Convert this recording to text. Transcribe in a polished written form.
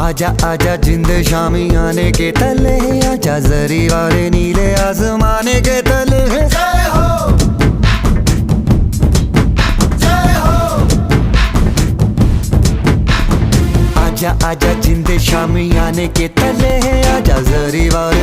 आजा आजा जिंद शामी आने के तले, आजा जरी वाले नीले आसमाने के तले। जय हो, जय हो। आजा आजा जिंद शामी आने के तले, आजा जरी वाले